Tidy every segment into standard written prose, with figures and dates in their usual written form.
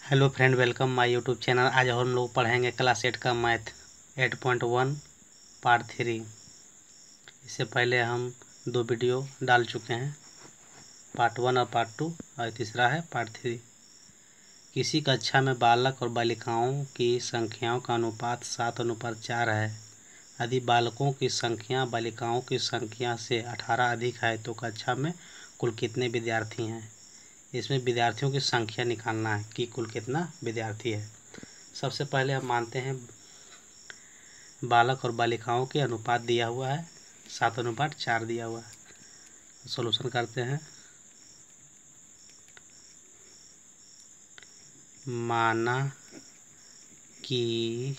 Hello friend, welcome my YouTube channel. आज हम लोग पढ़ेंगे क्लास 8 का मैथ 8.1 पार्ट 3। इससे पहले हम 2 वीडियो डाल चुके हैं, पार्ट 1 और पार्ट 2, और तीसरा है पार्ट 3। किसी कक्षा में बालक और बालिकाओं की संख्याओं का अनुपात 7:4 है। यदि बालकों की संख्या बालिकाओं की संख्या से 18 अधिक है तो कक्षा में कुल कितने विद्यार्थी हैं। इसमें विद्यार्थियों की संख्या निकालना है कि कुल कितना विद्यार्थी है। सबसे पहले हम मानते हैं बालक और बालिकाओं के अनुपात दिया हुआ है, 7:4 दिया हुआ है। सॉल्यूशन करते हैं। माना कि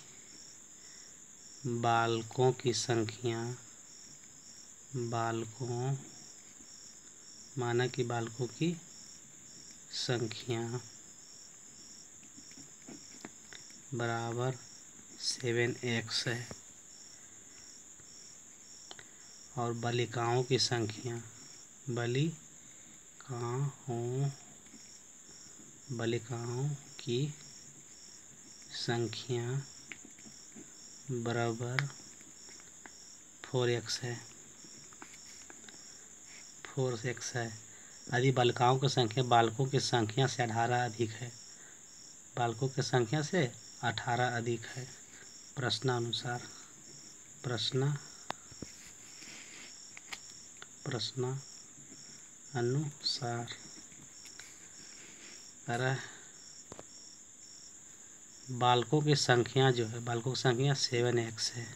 बालकों की संख्या बराबर 7x है और बालिकाओं की संख्या बराबर 4x है। यदि बालिकाओं की संख्या बालकों की संख्या से 18 अधिक है, बालकों की संख्या से 18 अधिक है। प्रश्नानुसार बालकों की संख्या जो है, बालकों की संख्या 7x है।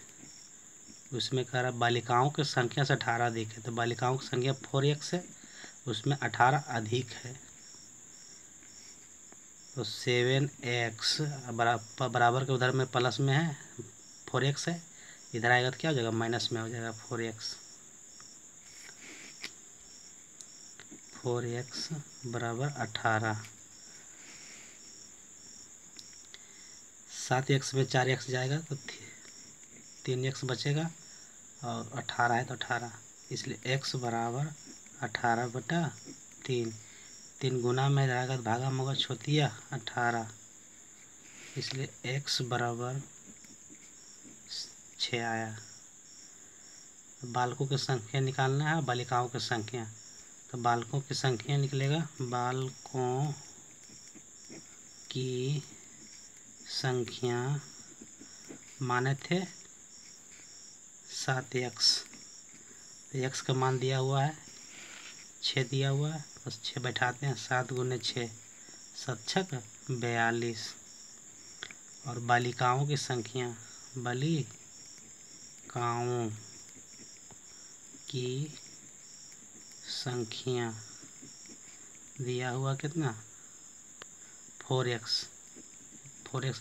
उसमें कह रहा बालिकाओं की संख्या से 18 अधिक है, तो बालिकाओं की संख्या 4x है, उसमें 18 अधिक है। तो 7x बराबर के उधर में प्लस में है, 4x है, इधर आएगा तो क्या हो जाएगा, माइनस में हो जाएगा। 4x बराबर 18। 7x में 4x जाएगा तो 3x बचेगा, और 18 है तो 18, इसलिए x बराबर 18/3। 3 गुना में जाएगा तो भागा में होगा छोटिया 18, इसलिए x बराबर 6 आया। बालकों की संख्या निकालना है, बालिकाओं की संख्या। तो बालकों की संख्या निकलेगा, बालकों की संख्या माने थे 7x, तो x का मान दिया हुआ है 6 दिया हुआ है, बस 6 बैठाते हैं। 7 गुने 6 7×6 42। और बालिकाओं की संख्या दिया हुआ कितना, 4x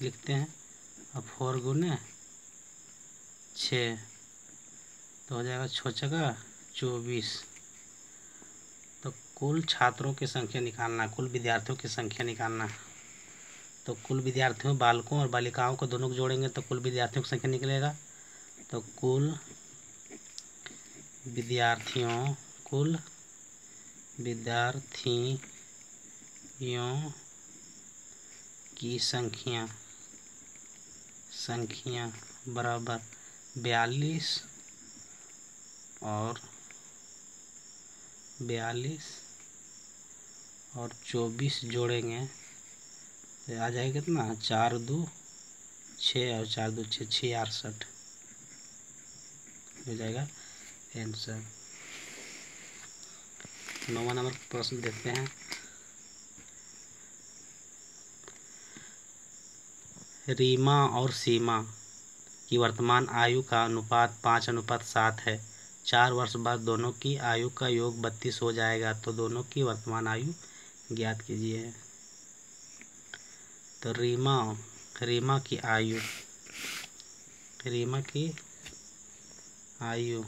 लिखते हैं, और 4 गुने 6 तो हो जाएगा 6×24। तो कुल छात्रों की संख्या निकालना, कुल विद्यार्थियों की संख्या निकालना। तो कुल विद्यार्थियों बालकों और बालिकाओं को दोनों को जोड़ेंगे तो कुल विद्यार्थियों की संख्या निकलेगा। तो कुल विद्यार्थियों की संख्या बराबर 42 और 24 जोड़ेंगे तो आ जाएगा कितना, 4×2 6 और 4×2 6 66 हो जाएगा आंसर। 9वां नंबर प्रश्न देखते हैं। रीमा और सीमा की वर्तमान आयु का अनुपात 5:7 है। 4 वर्ष बाद दोनों की आयु का योग 32 हो जाएगा, तो दोनों की वर्तमान आयु ज्ञात कीजिए। तो रीमा की आयु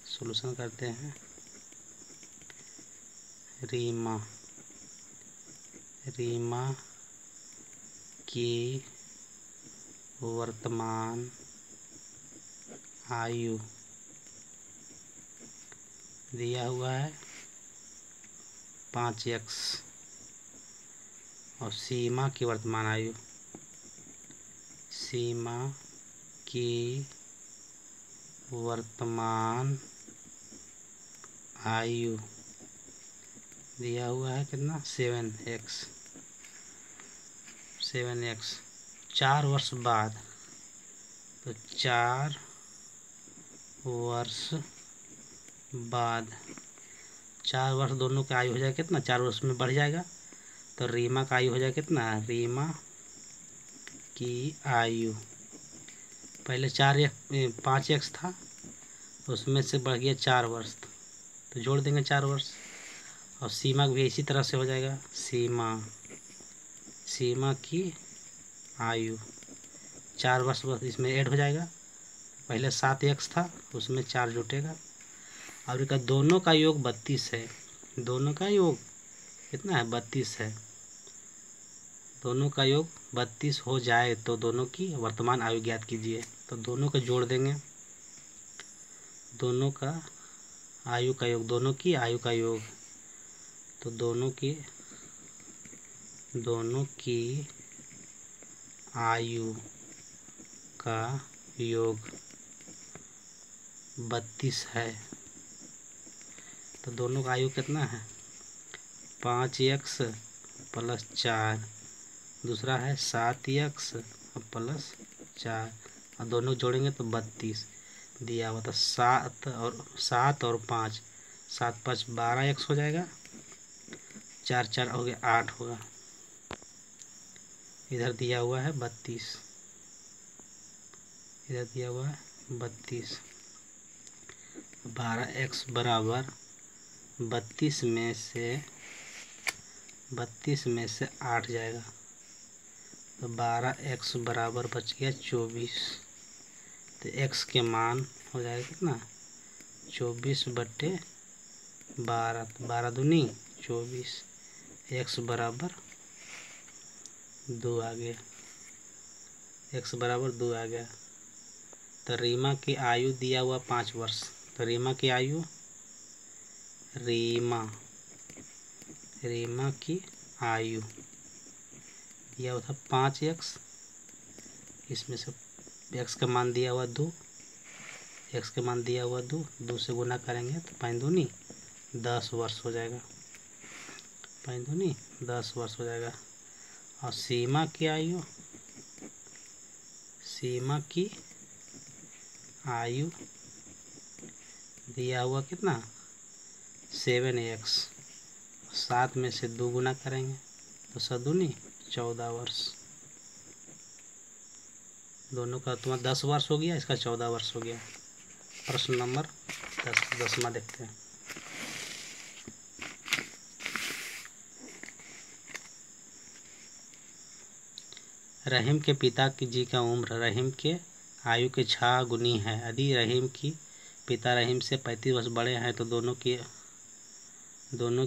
सॉल्यूशन करते हैं। रीमा की वर्तमान आयु दिया हुआ है 5x, और सीमा की वर्तमान आयु, सीमा की वर्तमान आयु दिया हुआ है कितना 7x 4 वर्ष बाद, तो 4 वर्ष बाद 4 वर्ष दोनों का आयु हो जाएगा कितना, 4 वर्ष में बढ़ जाएगा, तो रीमा का आयु हो जाएगा कितना, रीमा की आयु पहले 5x था, उसमें से बढ़ गया 4 वर्ष, तो जोड़ देंगे 4 वर्ष। और सीमा भी इसी तरह से हो जाएगा, सीमा की आयु 4 वर्ष बस इसमें ऐड हो जाएगा, पहले 7x था उसमें 4 जुटेगा। और इनका दोनों का योग 32 है, दोनों का योग कितना है 32 है, दोनों का योग 32 हो जाए तो दोनों की वर्तमान आयु ज्ञात कीजिए। तो दोनों को जोड़ देंगे, दोनों का आयु का योग, दोनों की आयु का योग, तो दोनों की आयु का योग 32 है, तो दोनों का आयु कितना है 5x प्लस 4, दूसरा है 7x प्लस 4, और दोनों जोड़ेंगे तो 32 दिया हुआ था। 7 और 5, 7 5 12x हो जाएगा, 4 4 हो गया 8 होगा, इधर दिया हुआ है 32, इधर दिया हुआ है 32, 12x बराबर 32 में से 8 जाएगा, तो 12x बराबर बच गया 24, तो x के मान हो जाएगा कितना 24/12, तो 12 दूनी 24, x बराबर 2 आ गया, x बराबर 2 आ गया। तो रीमा की आयु दिया हुआ 5 वर्ष, तो रीमा की आयु, रीमा की आयु दिया हुआ था 5x, इसमें से x का मान दिया हुआ 2, x का मान दिया हुआ 2 से गुना करेंगे तो 5 दूनी 10 वर्ष हो जाएगा, 5 दूनी 10 वर्ष हो जाएगा। और सीमा की आयु दिया हुआ कितना 7x, 7 में से 2 गुना करेंगे तो 7 दूनी 14 वर्ष, दोनों का तुम्हारा 10 वर्ष हो गया, इसका 14 वर्ष हो गया। प्रश्न नंबर 10वां देखते हैं। रहीम के पिता जी का उम्र रहीम के आयु के 6 गुनी है। यदि रहीम की पिता रहीम से 35 वर्ष बड़े हैं तो दोनों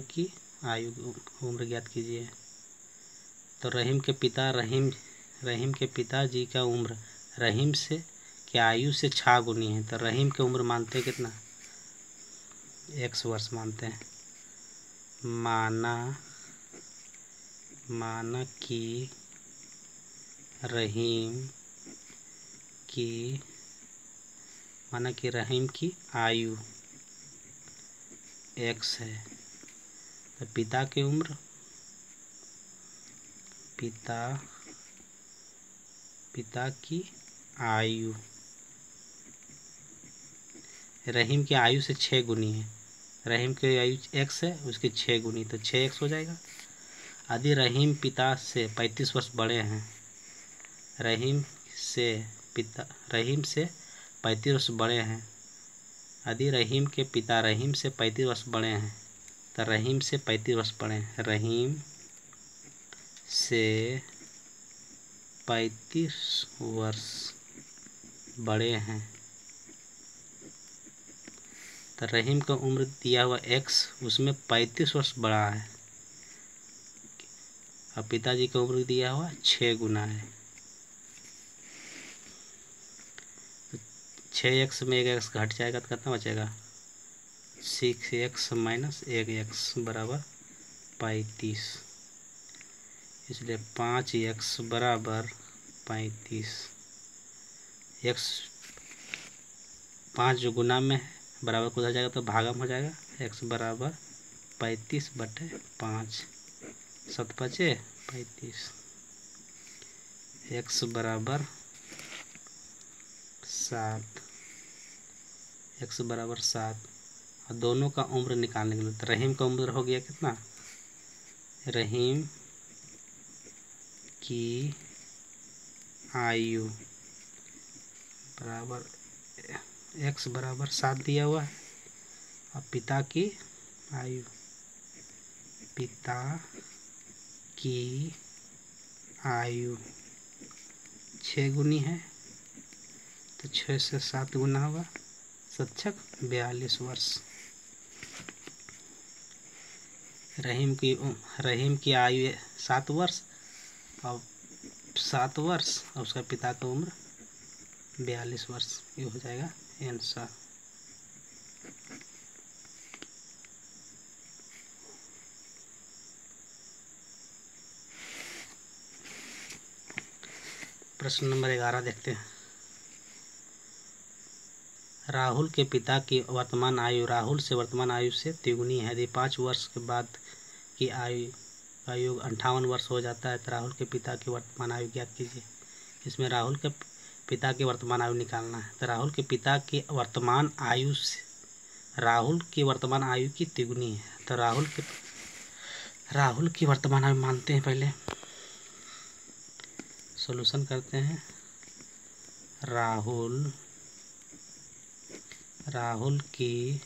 की आयु उम्र ज्ञात कीजिए। तो रहीम के पिता जी का उम्र रहीम से की आयु से 6 गुनी है, तो रहीम की उम्र मानते हैं कितना x वर्ष मानते हैं। माना कि रहीम की आयु x है, तो पिता की उम्र पिता की आयु रहीम की आयु से 6 गुनी है, रहीम की आयु x है उसकी 6 गुनी, तो 6x हो जाएगा। यदि रहीम पिता से 35 वर्ष बड़े हैं, रहीम से 35 वर्ष बड़े हैं, यदि रहीम के पिता रहीम से 35 वर्ष बड़े हैं तो रहीम से 35 वर्ष बड़े हैं, रहीम से 35 वर्ष बड़े हैं, तो रहीम का उम्र दिया हुआ x उसमें 35 वर्ष बड़ा है, और पिताजी का उम्र दिया हुआ 6 गुना है। 6x में 1x घट जाएगा तो कितना बचेगा 6x - 1x बराबर 35। इसलिए 5x बराबर 35। x 5 जो गुना में है बराबर को उधर जाएगा तो भागम हो जाएगा। x बराबर 35/5, 7 5 35। x बराबर 7, x बराबर 7। और दोनों का उम्र निकालने के लिए तो रहीम का उम्र हो गया कितना, रहीम की आयु बराबर x बराबर 7 दिया हुआ है। और पिता की आयु, पिता की आयु 6 गुनी है तो 6 से 7 गुना होगा, 7 42 वर्ष। रहीम की आयु 7 वर्ष और 7 वर्ष और उसका पिता का उम्र 42 वर्ष। ये हो जाएगा आंसर। प्रश्न नंबर 11 देखते हैं। राहुल के पिता की वर्तमान आयु राहुल से वर्तमान आयु से तिगुनी है। यदि 5 वर्ष के बाद की आयु का योग 58 वर्ष हो जाता है तो राहुल के पिता की वर्तमान आयु ज्ञात कीजिए। इसमें राहुल के पिता की वर्तमान आयु निकालना है। तो राहुल के पिता की वर्तमान आयु से राहुल की वर्तमान आयु की तिगुनी है। तो राहुल की वर्तमान आयु मानते हैं, पहले सॉल्यूशन करते हैं। राहुल की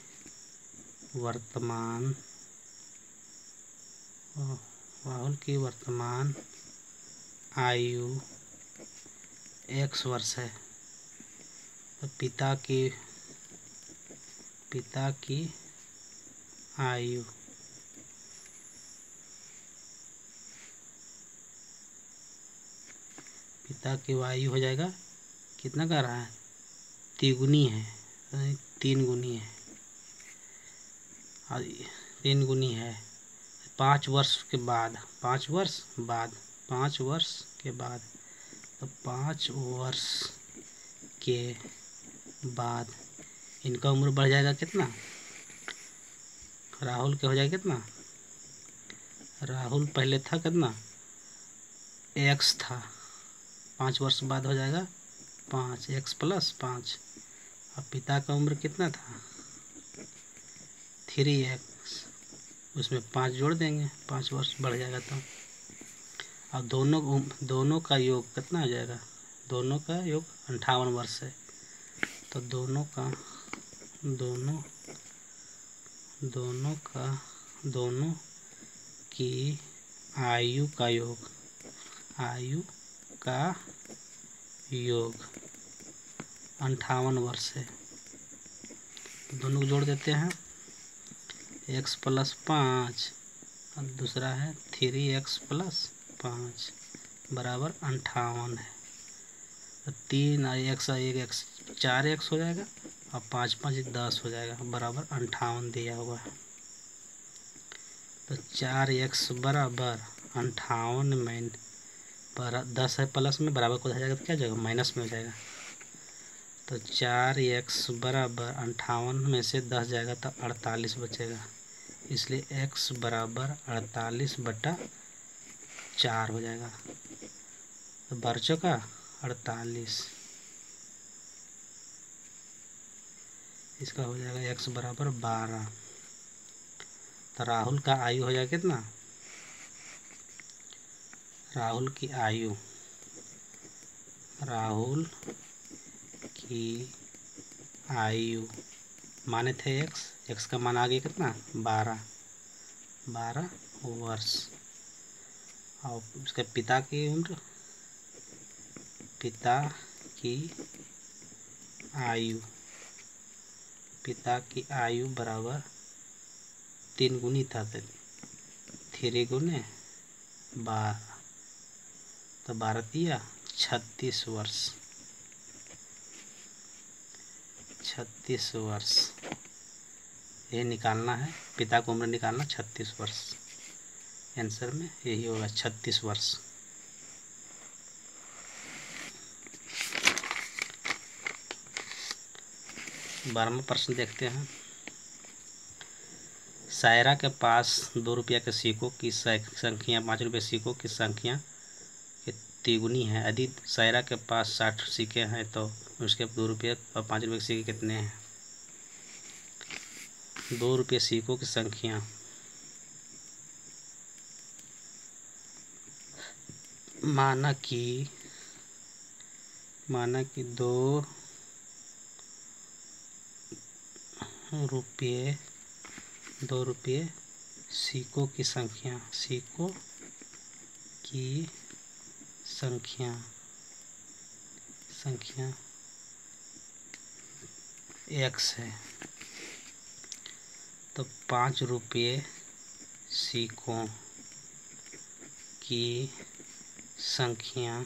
वर्तमान आयु x वर्ष है। तो पिता की आयु हो जाएगा, कितना कर रहा है, तिगुनी है, 3 गुनी है, 3 गुनी है। 5 वर्ष के बाद तो 5 वर्ष के बाद इनका उम्र बढ़ जाएगा कितना, राहुल के हो जाएगा कितना, राहुल पहले था कितना, x था, 5 वर्ष बाद हो जाएगा 5x + 5। अब पिता का उम्र कितना था, 3x, उसमें 5 जोड़ देंगे, 5 वर्ष बढ़ जाएगा। तो अब दोनों का योग कितना हो जाएगा, दोनों का योग 58 वर्ष है। तो दोनों की आयु का योग 58 वर्ष है। दोनों को जोड़ देते हैं, x + 5 और दूसरा है 3x + 5 बराबर 58 है। तो 3 x 4x हो जाएगा और 5 5 10 हो जाएगा, बराबर 58 दिया हुआ है। तो 4x बराबर 58 में 10 है प्लस में, बराबर को हो जाएगा तो क्या जाएगा, माइनस में हो जाएगा। तो 4x बराबर 58 में से 10 जाएगा तो 48 बचेगा। इसलिए x बराबर 48/4 हो जाएगा। तो 12 का 48, इसका हो जाएगा x बराबर 12। तो राहुल का आयु हो जाएगा कितना, राहुल की आयु माने थे x का मान आ गया कितना, 12 वर्ष। और उसके पिता की उम्र, पिता की आयु बराबर 3 गुनी था, 3 गुने 12, तो 12 दिया 36 वर्ष। 36 वर्ष ये निकालना है, पिता की उम्र निकालना 36 वर्ष। आंसर में यही होगा 36 वर्ष। 12वां प्रश्न देखते हैं। सायरा के पास 2 रुपया के सिक्कों की संख्या 5 रुपये सिक्कों की संख्या के तिगुनी है। यदि सायरा के पास 60 सिक्के हैं तो उसके 2 रुपये और 5 रुपये के सिक्के कितने हैं? 2 रुपये सिक्कों की संख्या, माना कि 2 रुपये सिक्कों की संख्या, संख्या x है, तो 5 रुपये सिक्कों की संख्या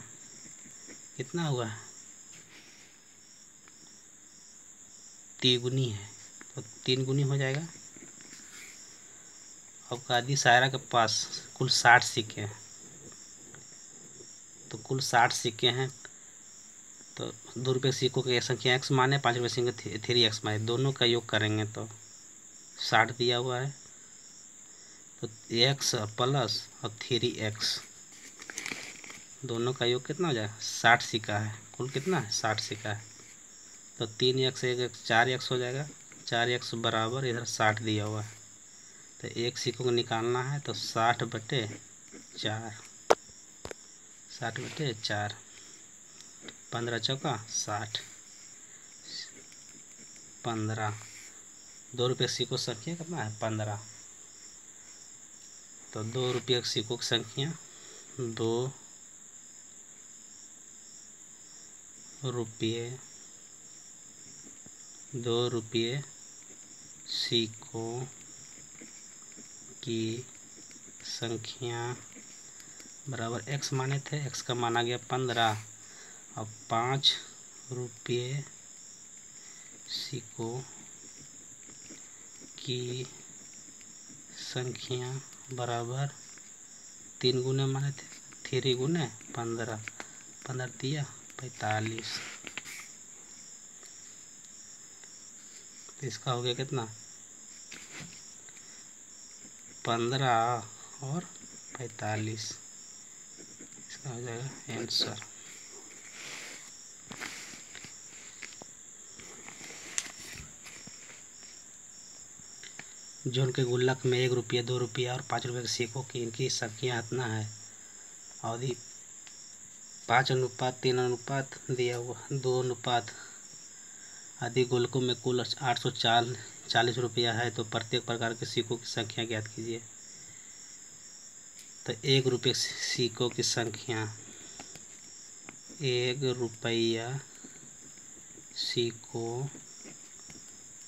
कितना हुआ है? तिगुनी है, तो 3 गुनी हो जाएगा। अब यदि सायरा के पास कुल 60 सिक्के हैं, तो कुल 60 सिक्के हैं, तो 2 रुपये सिक्कों की संख्या x माने, 5 रुपये सिक्के 3x माने, दोनों का योग करेंगे तो 60 दिया हुआ है, तो x प्लस और 3x दोनों का योग कितना हो जाएगा? 60 सिक्का है, कुल कितना है? 60 सिक्का है, तो 3x 4x हो जाएगा। 4x बराबर इधर 60 दिया हुआ है, तो एक सिक्कों को निकालना है, तो 60/4, 60/4, 15 चौका 60, 15। 2 रुपये सिक्कों की संख्या कितना है? 15। तो 2 रुपये सिक्कों की संख्या 2 रुपये सिक्कों की संख्या बराबर x माने थे, x का माना गया 15। अब 5 रुपये सिक्कों की संख्या बराबर 3 गुने माने थे, 3 गुने 15, 15 दिया 45, तो इसका हो गया कितना? 15 और 45, इसका हो जाएगा आंसर। जो उनके गुल्लक में 1 रुपये 2 रुपये और 5 रुपये के सिक्कों की इनकी संख्या इतना है, और 5:3 दिया हुआ, 2 आदि गुल्लकों में कुल 840 रुपया है, तो प्रत्येक प्रकार के सिक्कों की संख्या ज्ञात कीजिए। तो 1 रुपये सिक्कों की संख्या, 1 रुपया सिक्कों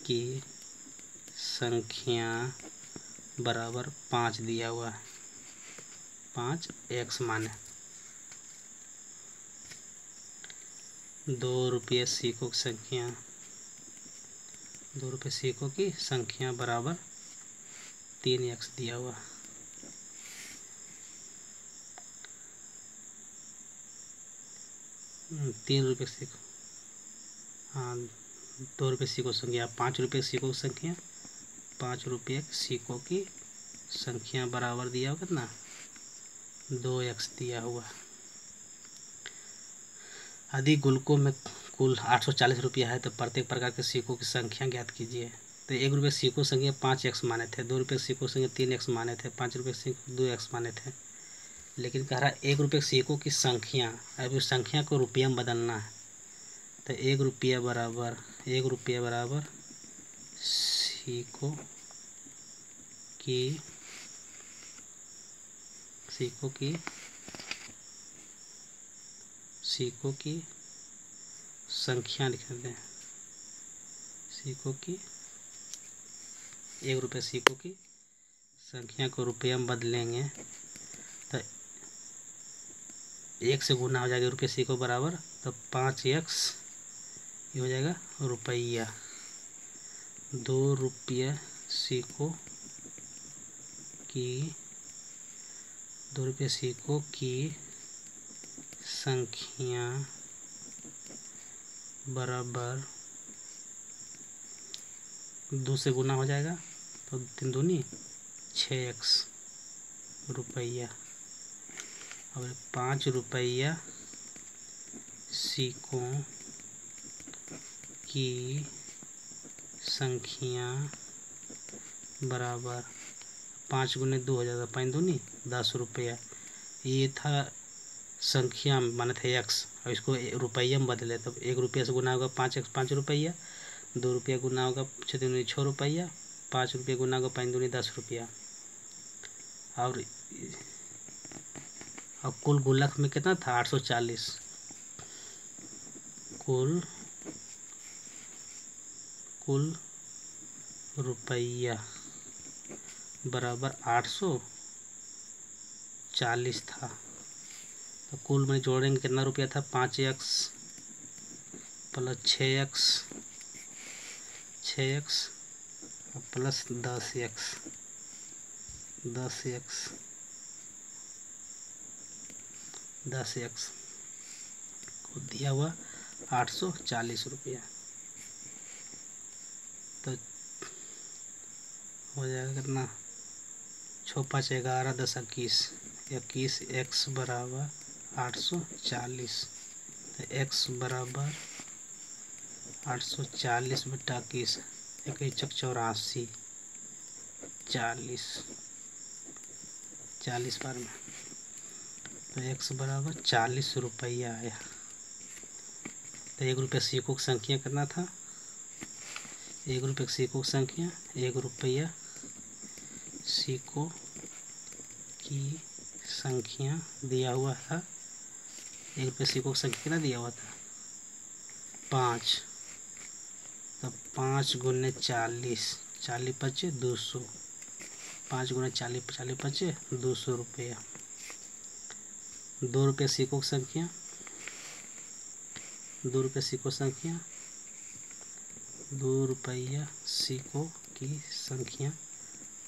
की संख्या बराबर 5 दिया हुआ है, 5x माने। 2 रुपये सिक्कों की संख्या, 2 रुपये सिक्कों की संख्या बराबर 3x दिया हुआ। 3 रुपये सिक्कों, हाँ 2 रुपये सिक्कों की संख्या, 5 रुपये सिक्कों की संख्या, 5 रुपये सिक्कों की संख्या बराबर दिया हुआ कितना? 2x दिया हुआ। यदि गुल्लकों में कुल 840 रुपया है, तो प्रत्येक प्रकार के सिक्कों की संख्या ज्ञात कीजिए। तो 1 रुपये सिक्कों की संख्या 5x माने थे, 2 रुपये सिक्कों की संख्या 3x माने थे, 5 रुपये सिक्कों 2x माने थे, लेकिन कह रहा 1 रुपये सिक्कों की संख्या, अब उस संख्या को रुपया में बदलना है। तो 1 रुपया बराबर सिक्कों की संख्या लिख देते हैं। सिक्कों की 1 रुपये सिक्कों की संख्या को रुपया में बदलेंगे, तो 1 से गुना हो जाएगा रुपये सिक्कों बराबर, तो 5x ये हो जाएगा रुपया। 2 रुपये सिक्कों की 2 सिक्कों की संख्या बराबर 2 से गुना हो जाएगा तो 3 दूनी 6x रुपया। और 5 रुपया सिक्कों की संख्या बराबर 5 गुने 2 हो जाएगा, 5 दूनी 10 रुपया। ये था संख्या माने थे x, और इसको रुपया में बदले तो 1 रुपया से गुना होगा 5x 5 रुपया, 2 रुपया गुना होगा 6 दूनी 6 रुपया, 5 रुपया गुना होगा 5 दूनी 10 रुपया। और कुल गुल्लक में कितना था 840। कुल रुपया बराबर 840 था। तो कुल में जोड़ेंगे कितना रुपया था 5x plus 6x plus 10x को दिया हुआ 840 रुपया। तो हो जाएगा कितना 6 5 11 10 21 x बराबर 840। तो x बराबर 840 बटा 21 1 84 40 बार में। तो x बराबर 40 रुपया आया। तो 1 रुपया सिक्कों की संख्या करना था, 1 रुपये सिक्कों की संख्या, 1 रुपया सिक्कों की संख्या दिया हुआ था। 1 रुपये सिक्कों की संख्या कितना दिया हुआ था 5। तो 5 गुने 40 40 पचे 200, 5 गुने 40 40 पचे 200 रुपया। 2 रुपये सिक्कों की संख्या, 2 रुपये सिक्कों की संख्या, 2 रुपया सिक्कों की संख्या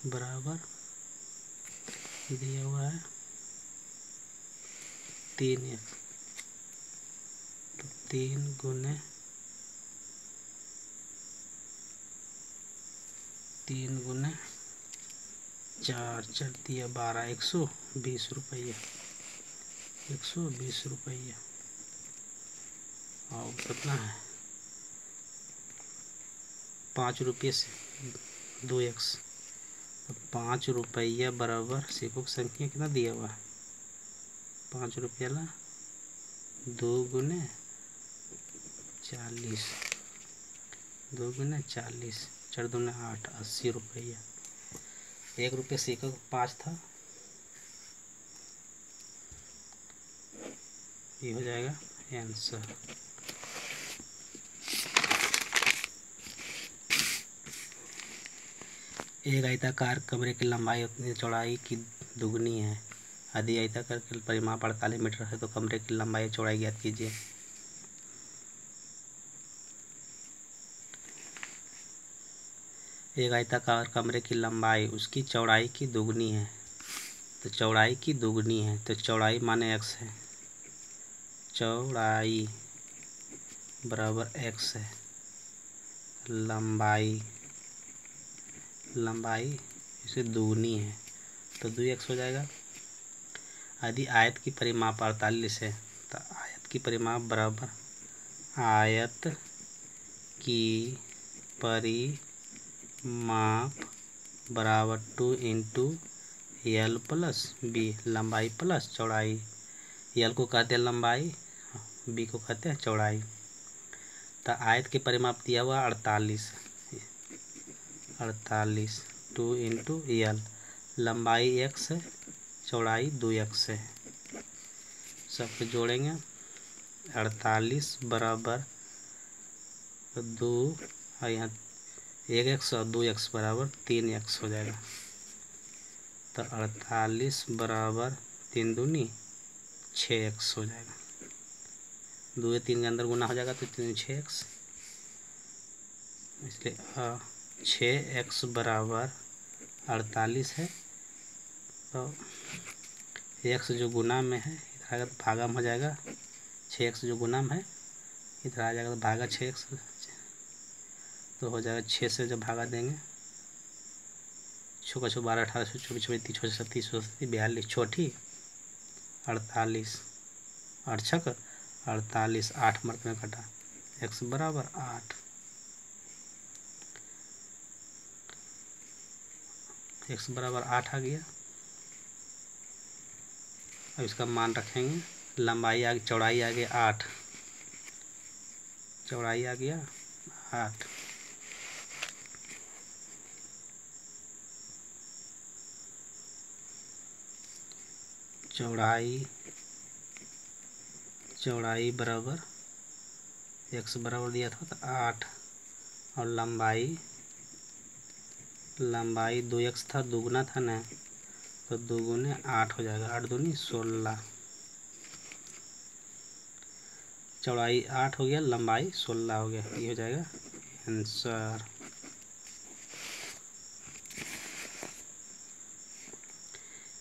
बराबर दिया हुआ है 3x। तो 3 गुने 4 4 दिया 12 120 रुपया, 120 रुपया। और कितना है 5 रुपये से 2x। तो 5 रुपया बराबर सिक्कों की संख्या कितना दिया हुआ है 5 रुपया ला 2 गुने 40, 2 गुने 40 4 दूने 8 80 रुपया। 1 रुपये सिक्का 5 था, ये हो जाएगा आंसर। एक आयताकार कमरे की लंबाई उतनी चौड़ाई की दुगनी है। यदि आयताकार का परिमाप 48 मीटर है तो कमरे की लंबाई चौड़ाई ज्ञात कीजिए। एक आयताकार कमरे की लंबाई उसकी चौड़ाई की दुगनी है। तो चौड़ाई की दुगनी है तो चौड़ाई माने x है, चौड़ाई बराबर x है, लंबाई इसे दुगनी है तो 2x हो जाएगा। यदि आयत की परिमाप 48 है तो आयत की परिमाप बराबर आयत की परिमाप बराबर 2 इंटू L प्लस B, लंबाई प्लस चौड़ाई। L को कहते हैं लंबाई, B को कहते हैं चौड़ाई। तो आयत के परिमाप दिया हुआ 48 2 इंटू L, लंबाई x है, चौड़ाई 2x है। सबको जोड़ेंगे 48 बराबर 2 और यहाँ 1x और 2x बराबर 3x हो जाएगा। तो 48 बराबर 3 दूनी 6x हो जाएगा। 2 या 3 के अंदर गुना हो जाएगा तो 3 6x, इसलिए 6x बराबर 48 है। तो x जो गुना में है इधर आएगा तो भागा में हो जाएगा, 6x जो गुना में है इधर आ जाएगा तो भागा 6x, तो हो जाएगा 6 से जब भागा देंगे, छो का छो 12 18 24 24 30 36 37 42 छोटी 48 और छक 48, 8 मर्द में कटा, x बराबर 8, x बराबर 8 आ गया। अब इसका मान रखेंगे, लंबाई आ गई, चौड़ाई आ गई 8, चौड़ाई आ गया 8, चौड़ाई बराबर x बराबर दिया था तो 8 और लंबाई 2x था, दुगुना था ना, तो दुगुने 8 हो जाएगा, 8 दूनी 16, चौड़ाई 8 हो गया, लंबाई 16 हो गया, ये हो जाएगा आंसर।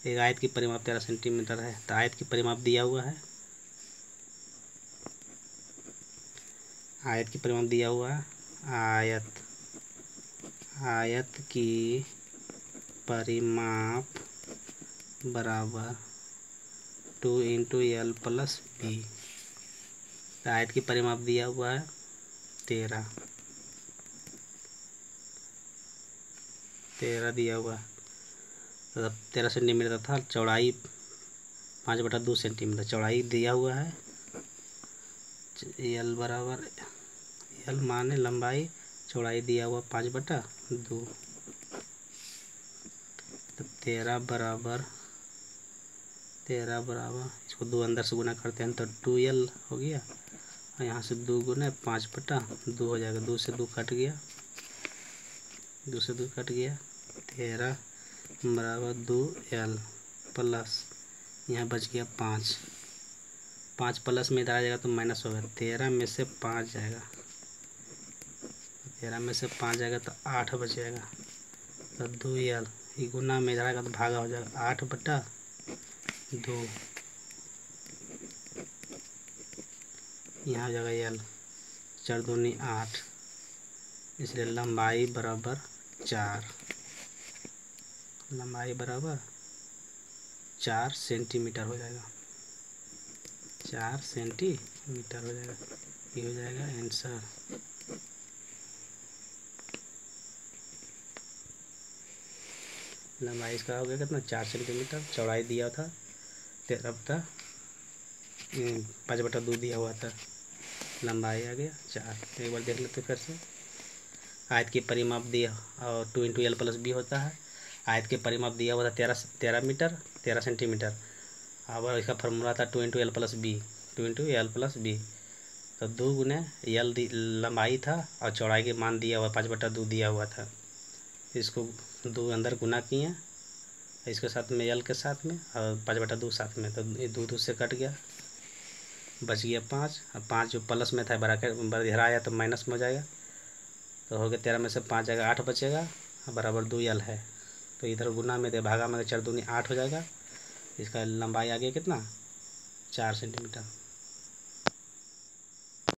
एक आयत की परिमाप 13 सेंटीमीटर है, तो आयत की परिमाप दिया हुआ है, आयत की परिमाप दिया हुआ है, आयत की परिमाप बराबर 2 × L + B, तो आयत की परिमाप दिया हुआ है 13 दिया हुआ है, तो 13 सेंटीमीटर था, चौड़ाई 5/2 सेंटीमीटर चौड़ाई दिया हुआ है, L बराबर L माने लंबाई, चौड़ाई दिया हुआ 5/2, तो 13 बराबर इसको 2 अंदर से गुना करते हैं तो 2L हो गया, और यहाँ से 2 गुना 5/2 हो जाएगा, 2 से 2 कट गया, 13 बराबर 2L प्लस यहाँ बच गया 5 प्लस में इधर आ जाएगा तो माइनस होगा, 13 में से 5 जाएगा, 13 में से 5 जाएगा तो 8 बच जाएगा, तो 2L ये गुना में इधर आएगा तो भागा हो जाएगा, 8/2 यहाँ हो जाएगा L, 4 दूनी 8, इसलिए लंबाई बराबर 4 सेंटीमीटर हो जाएगा, 4 सेंटीमीटर हो जाएगा, ये हो जाएगा आंसर। लंबाई इसका हो गया कितना 4 सेंटीमीटर, चौड़ाई दिया था 13 था, 5/2 दिया हुआ था, लंबाई आ गया 4। एक बार देख लेते फिर से, आयत की परिमाप दिया और 2 × L + B होता है, आयत के परिमाप दिया हुआ था 13 सेंटीमीटर, अब इसका फार्मूला था 2 × L + B, तो 2 गुने L लंबाई था और चौड़ाई के मान दिया हुआ 5/2 दिया हुआ था, इसको 2 अंदर गुना किए, इसके साथ में L के साथ में और 5/2 साथ में, तो 2 से कट गया, बच गया 5, और 5 जो प्लस में था बराबर इधर आया तो माइनस में हो जाएगा, तो हो गया 13 में से 5 जाएगा 8 बचेगा, बराबर 2L है, तो इधर गुना में दे भागा में 4 दूनी 8 हो जाएगा, इसका लंबाई आ गया कितना 4 सेंटीमीटर।